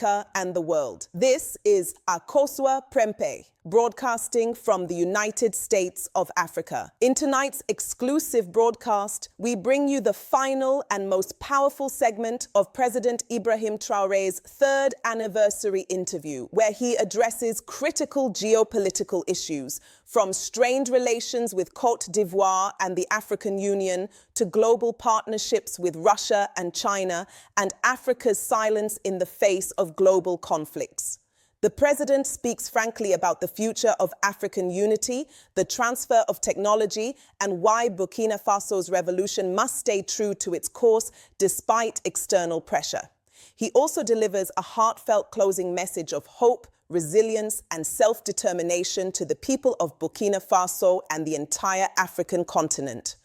Africa and the world. This is Akosua Prempe, broadcasting from the United States of Africa. In tonight's exclusive broadcast, we bring you the final and most powerful segment of President Ibrahim Traore's third anniversary interview, where he addresses critical geopolitical issues, from strained relations with Cote d'Ivoire and the African Union to global partnerships with Russia and China and Africa's silence in the face of global conflicts. The president speaks frankly about the future of African unity, the transfer of technology, and why Burkina Faso's revolution must stay true to its course despite external pressure. He also delivers a heartfelt closing message of hope, resilience, and self-determination to the people of Burkina Faso and the entire African continent.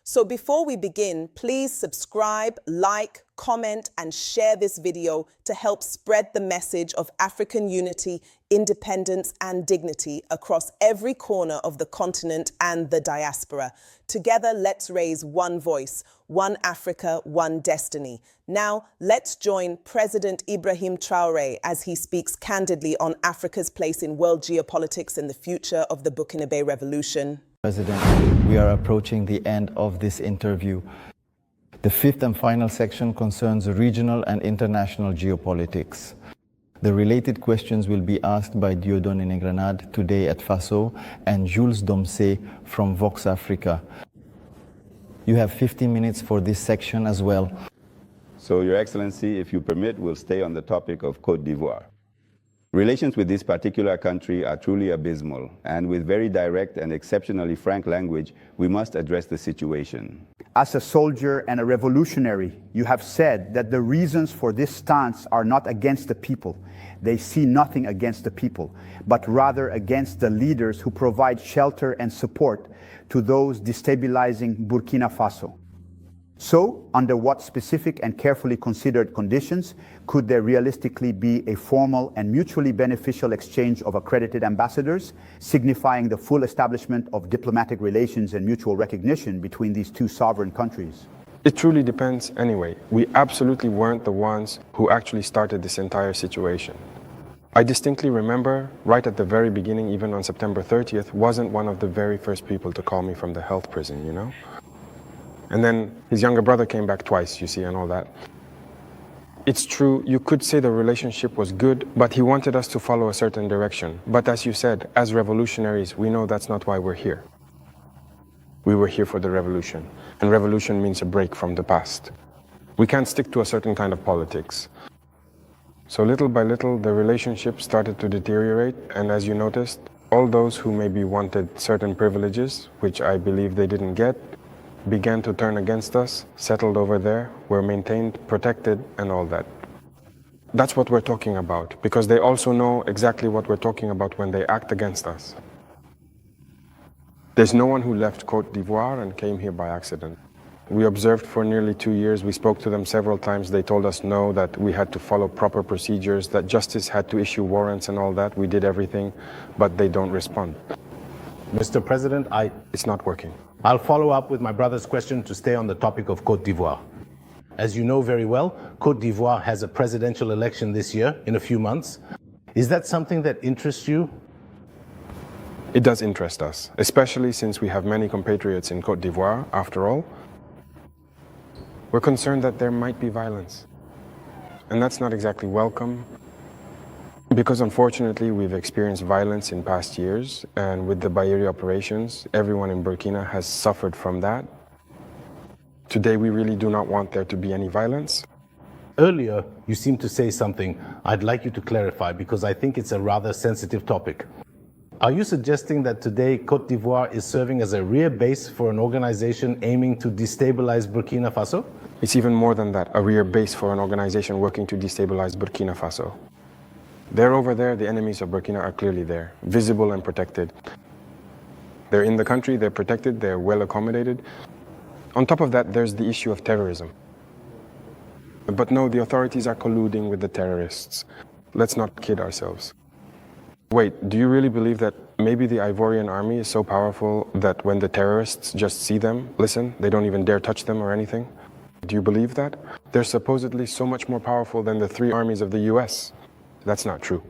So before we begin, please subscribe, like, comment, and share this video to help spread the message of African unity, independence, and dignity across every corner of the continent and the diaspora. Together, let's raise one voice, one Africa, one destiny. Now, let's join President Ibrahim Traore as he speaks candidly on Africa's place in world geopolitics and the future of the Burkinabe revolution. President, we are approaching the end of this interview. The fifth and final section concerns regional and international geopolitics. The related questions will be asked by Dieudonné Negrenade today at FASO and Jules Domsé from Vox Africa. You have 15 minutes for this section as well. So, Your Excellency, if you permit, we'll stay on the topic of Cote d'Ivoire. Relations with this particular country are truly abysmal, and with very direct and exceptionally frank language, we must address the situation. As a soldier and a revolutionary, you have said that the reasons for this stance are not against the people. They see nothing against the people, but rather against the leaders who provide shelter and support to those destabilizing Burkina Faso. So, under what specific and carefully considered conditions could there realistically be a formal and mutually beneficial exchange of accredited ambassadors, signifying the full establishment of diplomatic relations and mutual recognition between these two sovereign countries? It truly depends anyway. We absolutely weren't the ones who actually started this entire situation. I distinctly remember, right at the very beginning, even on September 30th, wasn't one of the very first people to call me from the health prison, you know? And then his younger brother came back twice, you see, and all that. It's true, you could say the relationship was good, but he wanted us to follow a certain direction. But as you said, as revolutionaries, we know that's not why we're here. We were here for the revolution, and revolution means a break from the past. We can't stick to a certain kind of politics. So little by little, the relationship started to deteriorate, and as you noticed, all those who maybe wanted certain privileges, which I believe they didn't get, began to turn against us, settled over there, were maintained, protected, and all that. That's what we're talking about, because they also know exactly what we're talking about when they act against us. There's no one who left Cote d'Ivoire and came here by accident. We observed for nearly 2 years, we spoke to them several times, they told us no, that we had to follow proper procedures, that justice had to issue warrants and all that, we did everything, but they don't respond. Mr. President, It's not working. I'll follow up with my brother's question to stay on the topic of Cote d'Ivoire. As you know very well, Cote d'Ivoire has a presidential election this year, in a few months. Is that something that interests you? It does interest us, especially since we have many compatriots in Cote d'Ivoire, after all. We're concerned that there might be violence. And that's not exactly welcome, because unfortunately we've experienced violence in past years, and with the Bayeri operations, everyone in Burkina has suffered from that. Today we really do not want there to be any violence. Earlier, you seemed to say something I'd like you to clarify, because I think it's a rather sensitive topic. Are you suggesting that today Cote d'Ivoire is serving as a rear base for an organization aiming to destabilize Burkina Faso? It's even more than that, a rear base for an organization working to destabilize Burkina Faso. They're over there, the enemies of Burkina are clearly there, visible and protected. They're in the country, they're protected, they're well accommodated. On top of that, there's the issue of terrorism. But no, the authorities are colluding with the terrorists. Let's not kid ourselves. Wait, do you really believe that maybe the Ivorian army is so powerful that when the terrorists just see them, listen, they don't even dare touch them or anything? Do you believe that? They're supposedly so much more powerful than the 3 armies of the US. That's not true.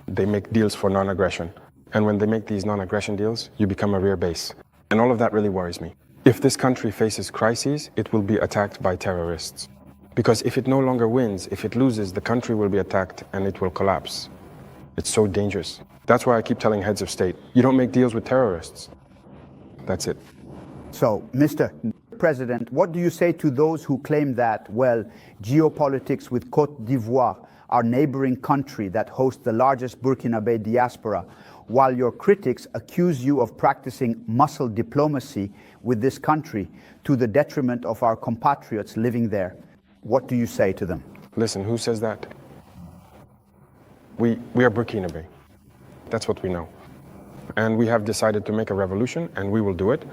They make deals for non-aggression. And when they make these non-aggression deals, you become a rear base. And all of that really worries me. If this country faces crises, it will be attacked by terrorists. Because if it no longer wins, if it loses, the country will be attacked and it will collapse. It's so dangerous. That's why I keep telling heads of state, you don't make deals with terrorists. That's it. So, Mr. President, what do you say to those who claim that, well, geopolitics with Cote d'Ivoire, our neighboring country that hosts the largest Burkinabe diaspora, while your critics accuse you of practicing muscle diplomacy with this country to the detriment of our compatriots living there? What do you say to them? Listen, who says that? We are Burkinabe. That's what we know. And we have decided to make a revolution, and we will do it.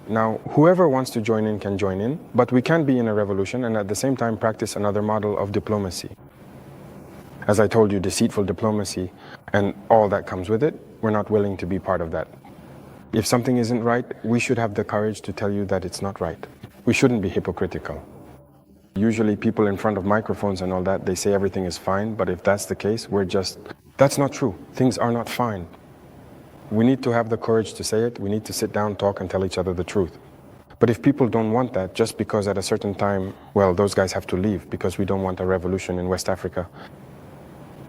Now, whoever wants to join in can join in, but we can be in a revolution and at the same time practice another model of diplomacy. As I told you, deceitful diplomacy and all that comes with it, we're not willing to be part of that. If something isn't right, we should have the courage to tell you that it's not right. We shouldn't be hypocritical. Usually people in front of microphones and all that, they say everything is fine, but if that's the case, that's not true. Things are not fine. We need to have the courage to say it. We need to sit down, talk, and tell each other the truth. But if people don't want that, just because at a certain time, well, those guys have to leave because we don't want a revolution in West Africa,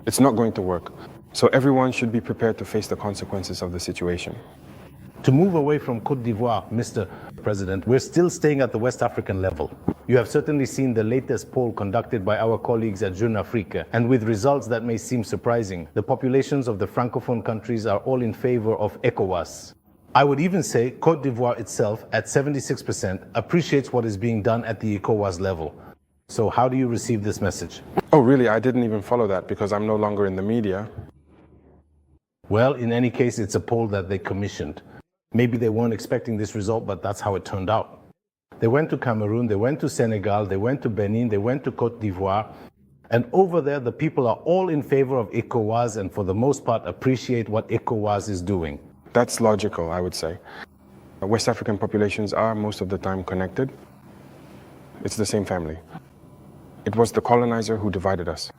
it's not going to work. So everyone should be prepared to face the consequences of the situation. To move away from Cote d'Ivoire, Mr. President, we're still staying at the West African level. You have certainly seen the latest poll conducted by our colleagues at Jeune Afrique, and with results that may seem surprising, the populations of the Francophone countries are all in favor of ECOWAS. I would even say Cote d'Ivoire itself, at 76%, appreciates what is being done at the ECOWAS level. So how do you receive this message? Oh, really? I didn't even follow that because I'm no longer in the media. Well, in any case, it's a poll that they commissioned. Maybe they weren't expecting this result, but that's how it turned out. They went to Cameroon, they went to Senegal, they went to Benin, they went to Cote d'Ivoire, and over there the people are all in favor of ECOWAS and for the most part appreciate what ECOWAS is doing. That's logical, I would say. West African populations are most of the time connected. It's the same family. It was the colonizer who divided us.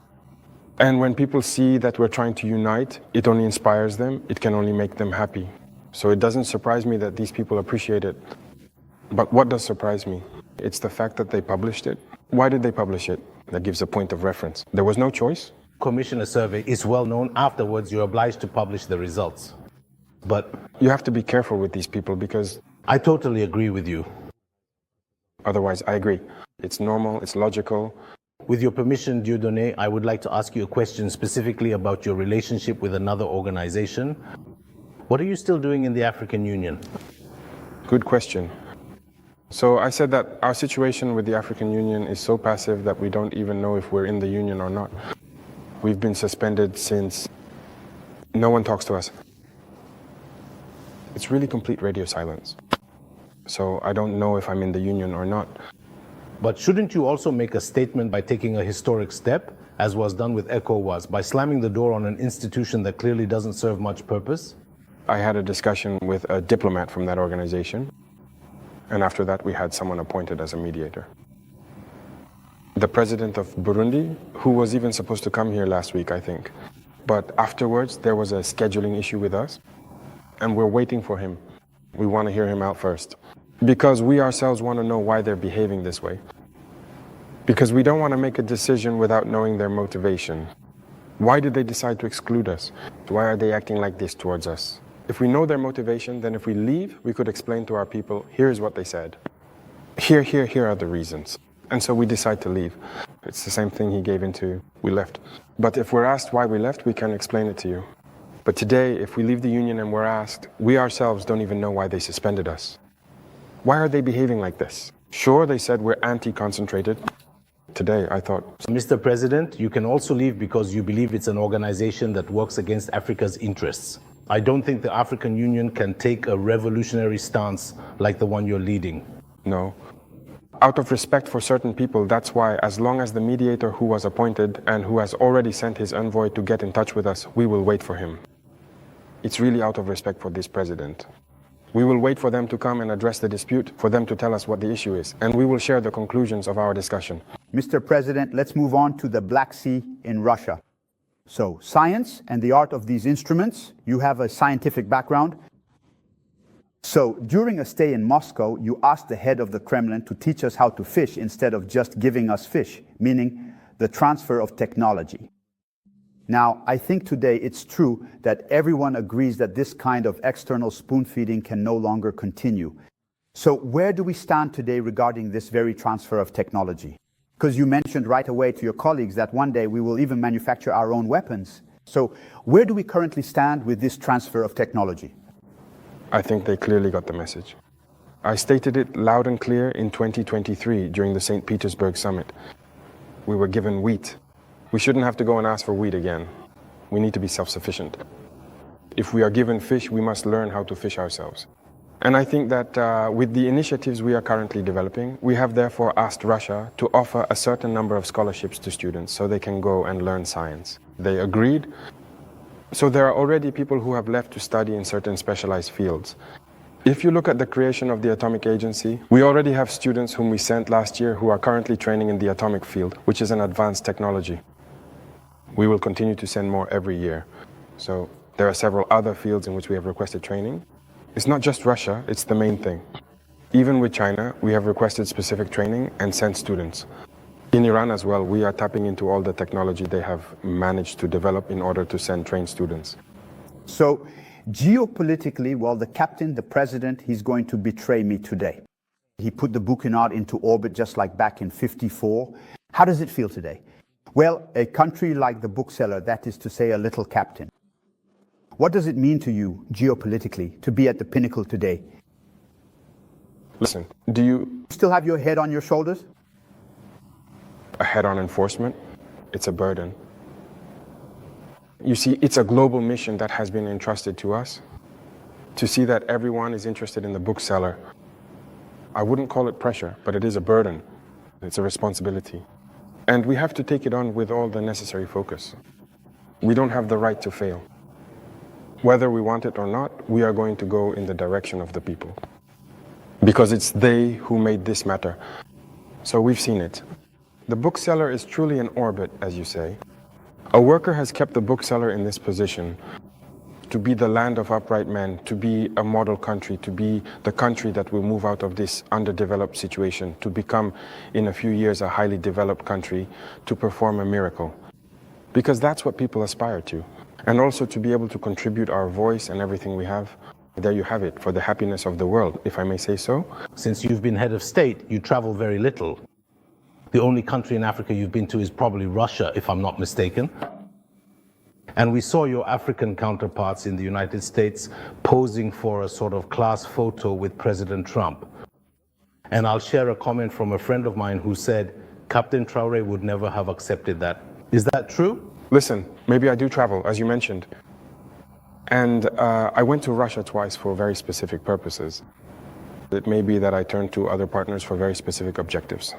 And when people see that we're trying to unite, it only inspires them, it can only make them happy. So it doesn't surprise me that these people appreciate it. But what does surprise me? It's the fact that they published it. Why did they publish it? That gives a point of reference. There was no choice. Commission a survey is well known. Afterwards, you're obliged to publish the results. But you have to be careful with these people because I totally agree with you. Otherwise, I agree. It's normal, it's logical. With your permission, Dieudonné, I would like to ask you a question specifically about your relationship with another organization. What are you still doing in the African Union? Good question. So I said that our situation with the African Union is so passive that we don't even know if we're in the union or not. We've been suspended since no one talks to us. It's really complete radio silence. So I don't know if I'm in the union or not. But shouldn't you also make a statement by taking a historic step, as was done with ECOWAS, by slamming the door on an institution that clearly doesn't serve much purpose? I had a discussion with a diplomat from that organization. And after that, we had someone appointed as a mediator. The president of Burundi, who was even supposed to come here last week, I think. But afterwards, there was a scheduling issue with us, and we're waiting for him. We want to hear him out first. Because we ourselves want to know why they're behaving this way. Because we don't want to make a decision without knowing their motivation. Why did they decide to exclude us? Why are they acting like this towards us? If we know their motivation, then if we leave, we could explain to our people, here's what they said. Here are the reasons. And so we decide to leave. It's the same thing he gave into, we left. But if we're asked why we left, we can explain it to you. But today, if we leave the union and we're asked, we ourselves don't even know why they suspended us. Why are they behaving like this? Sure, they said we're anti-concentrated. Today, I thought. Mr. President, you can also leave because you believe it's an organization that works against Africa's interests. I don't think the African Union can take a revolutionary stance like the one you're leading. No. Out of respect for certain people, that's why, as long as the mediator who was appointed and who has already sent his envoy to get in touch with us, we will wait for him. It's really out of respect for this president. We will wait for them to come and address the dispute, for them to tell us what the issue is, and we will share the conclusions of our discussion. Mr. President, let's move on to the Black Sea in Russia. So, science and the art of these instruments, you have a scientific background. So, during a stay in Moscow, you asked the head of the Kremlin to teach us how to fish instead of just giving us fish, meaning the transfer of technology. Now, I think today it's true that everyone agrees that this kind of external spoon-feeding can no longer continue. So where do we stand today regarding this very transfer of technology? Because you mentioned right away to your colleagues that one day we will even manufacture our own weapons. So where do we currently stand with this transfer of technology? I think they clearly got the message. I stated it loud and clear in 2023 during the St. Petersburg summit. We were given wheat. We shouldn't have to go and ask for wheat again. We need to be self-sufficient. If we are given fish, we must learn how to fish ourselves. And I think that with the initiatives we are currently developing, we have therefore asked Russia to offer a certain number of scholarships to students so they can go and learn science. They agreed. So there are already people who have left to study in certain specialized fields. If you look at the creation of the Atomic Agency, we already have students whom we sent last year who are currently training in the atomic field, which is an advanced technology. We will continue to send more every year. So there are several other fields in which we have requested training. It's not just Russia, it's the main thing. Even with China, we have requested specific training and sent students. In Iran as well, we are tapping into all the technology they have managed to develop in order to send trained students. So geopolitically, well, the captain, the president, he's going to betray me today. He put the Burkina into orbit just like back in '54. How does it feel today? Well, a country like the bookseller, that is to say a little captain. What does it mean to you, geopolitically, to be at the pinnacle today? Listen, do you still have your head on your shoulders? A head on enforcement? It's a burden. You see, it's a global mission that has been entrusted to us. To see that everyone is interested in the bookseller, I wouldn't call it pressure, but it is a burden. It's a responsibility. And we have to take it on with all the necessary focus. We don't have the right to fail. Whether we want it or not, we are going to go in the direction of the people. Because it's they who made this matter. So we've seen it. The bookseller is truly in orbit, as you say. A worker has kept the bookseller in this position to be the land of upright men, to be a model country, to be the country that will move out of this underdeveloped situation, to become, in a few years, a highly developed country, to perform a miracle. Because that's what people aspire to. And also to be able to contribute our voice and everything we have. There you have it, for the happiness of the world, if I may say so. Since you've been head of state, you travel very little. The only country in Africa you've been to is probably Russia, if I'm not mistaken. And we saw your African counterparts in the United States posing for a sort of class photo with President Trump. And I'll share a comment from a friend of mine who said, Captain Traoré would never have accepted that. Is that true? Listen, maybe I do travel, as you mentioned. And I went to Russia twice for very specific purposes. It may be that I turned to other partners for very specific objectives.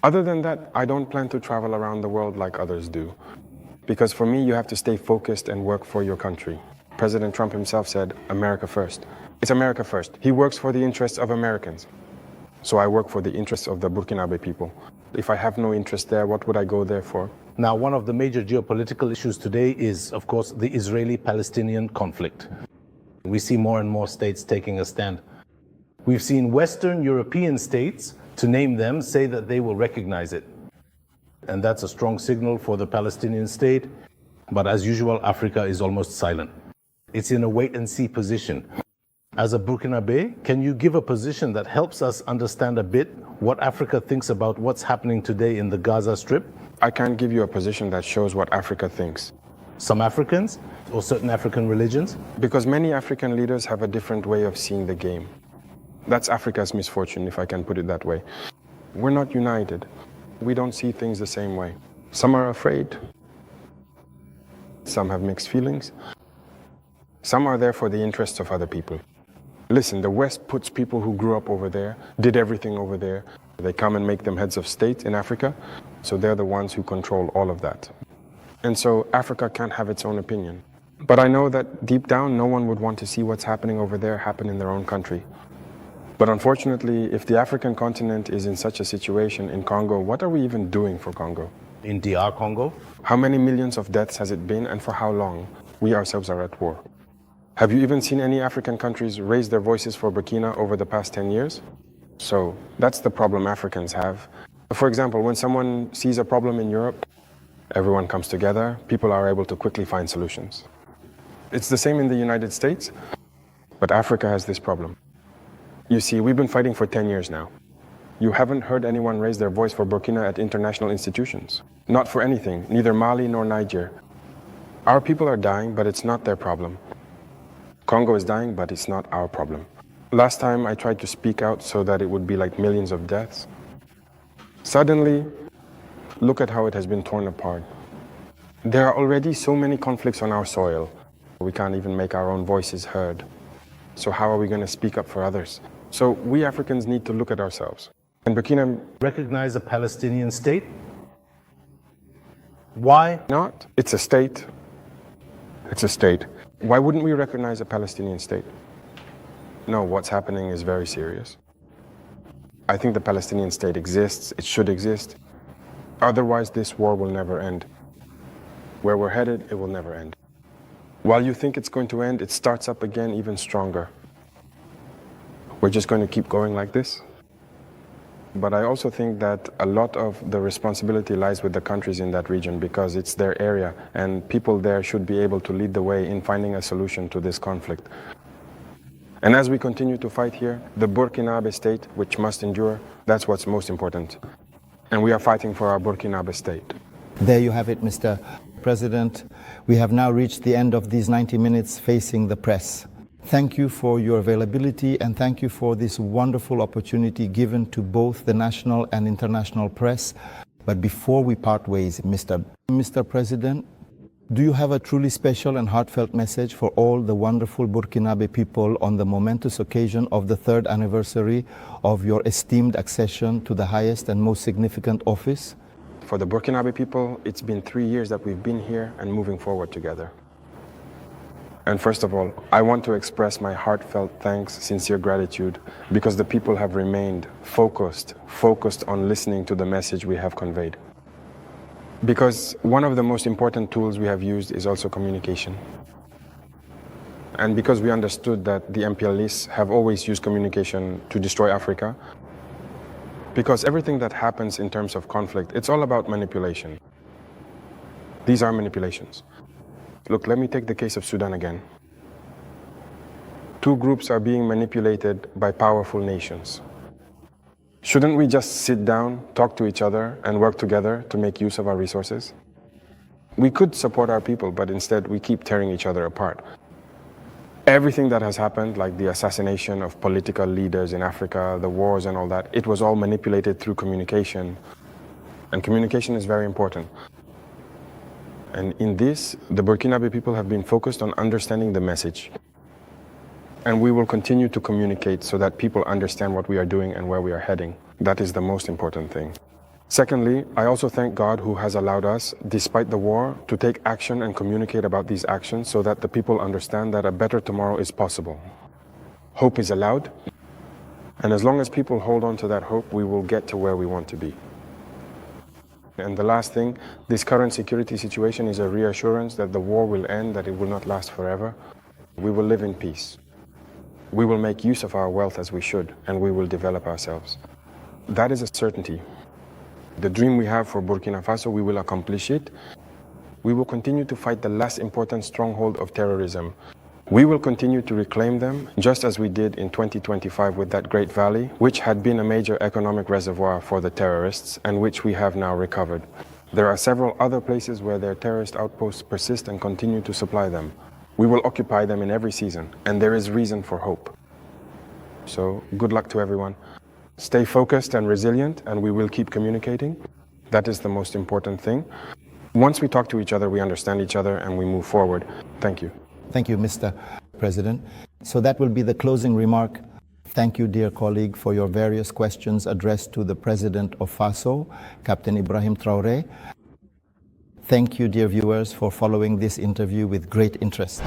Other than that, I don't plan to travel around the world like others do. Because for me, you have to stay focused and work for your country. President Trump himself said, America first. It's America first. He works for the interests of Americans. So I work for the interests of the Burkinabe people. If I have no interest there, what would I go there for? Now, one of the major geopolitical issues today is, of course, the Israeli-Palestinian conflict. We see more and more states taking a stand. We've seen Western European states, to name them, say that they will recognize it. And that's a strong signal for the Palestinian state. But as usual, Africa is almost silent. It's in a wait-and-see position. As a Burkinabe, can you give a position that helps us understand a bit what Africa thinks about what's happening today in the Gaza Strip? I can't give you a position that shows what Africa thinks. Some Africans or certain African religions? Because many African leaders have a different way of seeing the game. That's Africa's misfortune, if I can put it that way. We're not united. We don't see things the same way. Some are afraid. Some have mixed feelings. Some are there for the interests of other people. Listen, the West puts people who grew up over there, did everything over there. They come and make them heads of state in Africa. So they're the ones who control all of that. And so Africa can't have its own opinion. But I know that deep down, no one would want to see what's happening over there happen in their own country. But unfortunately, if the African continent is in such a situation in Congo, what are we even doing for Congo? In DR Congo? How many millions of deaths has it been, and for how long? We ourselves are at war. Have you even seen any African countries raise their voices for Burkina over the past 10 years? So that's the problem Africans have. For example, when someone sees a problem in Europe, everyone comes together, people are able to quickly find solutions. It's the same in the United States, but Africa has this problem. You see, we've been fighting for 10 years now. You haven't heard anyone raise their voice for Burkina at international institutions. Not for anything, neither Mali nor Niger. Our people are dying, but it's not their problem. Congo is dying, but it's not our problem. Last time I tried to speak out so that it would be like millions of deaths. Suddenly, look at how it has been torn apart. There are already so many conflicts on our soil. We can't even make our own voices heard. So how are we going to speak up for others? So we Africans need to look at ourselves. And Burkina Recognize a Palestinian state? Why? not. It's a state. It's a state. Why wouldn't we recognize a Palestinian state? No, what's happening is very serious. I think the Palestinian state exists. It should exist. Otherwise, this war will never end. Where we're headed, it will never end. While you think it's going to end, it starts up again even stronger. We're just going to keep going like this. But I also think that a lot of the responsibility lies with the countries in that region because it's their area and people there should be able to lead the way in finding a solution to this conflict. And as we continue to fight here, the Burkinabe state, which must endure, that's what's most important. And we are fighting for our Burkinabe state. There you have it, Mr. President. We have now reached the end of these 90 minutes facing the press. Thank you for your availability and thank you for this wonderful opportunity given to both the national and international press. But before we part ways, Mr. President, do you have a truly special and heartfelt message for all the wonderful Burkinabe people on the momentous occasion of the 3rd anniversary of your esteemed accession to the highest and most significant office? For the Burkinabe people, it's been 3 years that we've been here and moving forward together. And first of all, I want to express my heartfelt thanks, sincere gratitude, because the people have remained focused on listening to the message we have conveyed. Because one of the most important tools we have used is also communication. And because we understood that the imperialists have always used communication to destroy Africa, because everything that happens in terms of conflict, it's all about manipulation. These are manipulations. Look, let me take the case of Sudan again. 2 groups are being manipulated by powerful nations. Shouldn't we just sit down, talk to each other, and work together to make use of our resources? We could support our people, but instead we keep tearing each other apart. Everything that has happened, like the assassination of political leaders in Africa, the wars and all that, it was all manipulated through communication. And communication is very important. And in this, the Burkinabe people have been focused on understanding the message. And we will continue to communicate so that people understand what we are doing and where we are heading. That is the most important thing. Secondly, I also thank God who has allowed us, despite the war, to take action and communicate about these actions so that the people understand that a better tomorrow is possible. Hope is allowed, and as long as people hold on to that hope, we will get to where we want to be. And the last thing, this current security situation is a reassurance that the war will end, that it will not last forever. We will live in peace. We will make use of our wealth as we should, and we will develop ourselves. That is a certainty. The dream we have for Burkina Faso, we will accomplish it. We will continue to fight the less important stronghold of terrorism. We will continue to reclaim them, just as we did in 2025 with that Great Valley, which had been a major economic reservoir for the terrorists and which we have now recovered. There are several other places where their terrorist outposts persist and continue to supply them. We will occupy them in every season, and there is reason for hope. So, good luck to everyone. Stay focused and resilient, and we will keep communicating. That is the most important thing. Once we talk to each other, we understand each other, and we move forward. Thank you. Thank you, Mr. President. So that will be the closing remark. Thank you, dear colleague, for your various questions addressed to the President of Faso, Captain Ibrahim Traore. Thank you, dear viewers, for following this interview with great interest.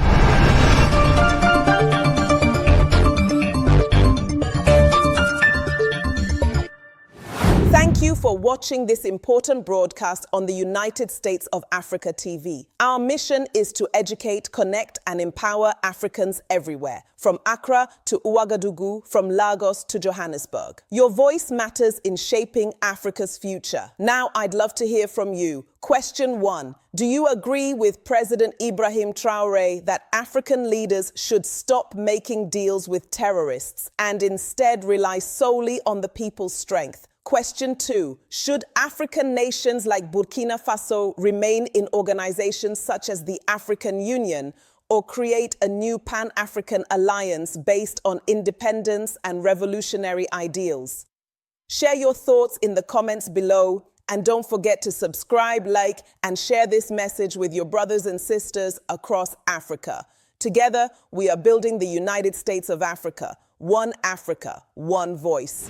Thank you for watching this important broadcast on the United States of Africa TV. Our mission is to educate, connect, and empower Africans everywhere, from Accra to Ouagadougou, from Lagos to Johannesburg. Your voice matters in shaping Africa's future. Now, I'd love to hear from you. Question 1. Do you agree with President Ibrahim Traore that African leaders should stop making deals with terrorists and instead rely solely on the people's strength? Question 2. Should African nations like Burkina Faso remain in organizations such as the African Union or create a new Pan-African alliance based on independence and revolutionary ideals? Share your thoughts in the comments below, and don't forget to subscribe, like, and share this message with your brothers and sisters across Africa. Together, we are building the United States of Africa. One voice.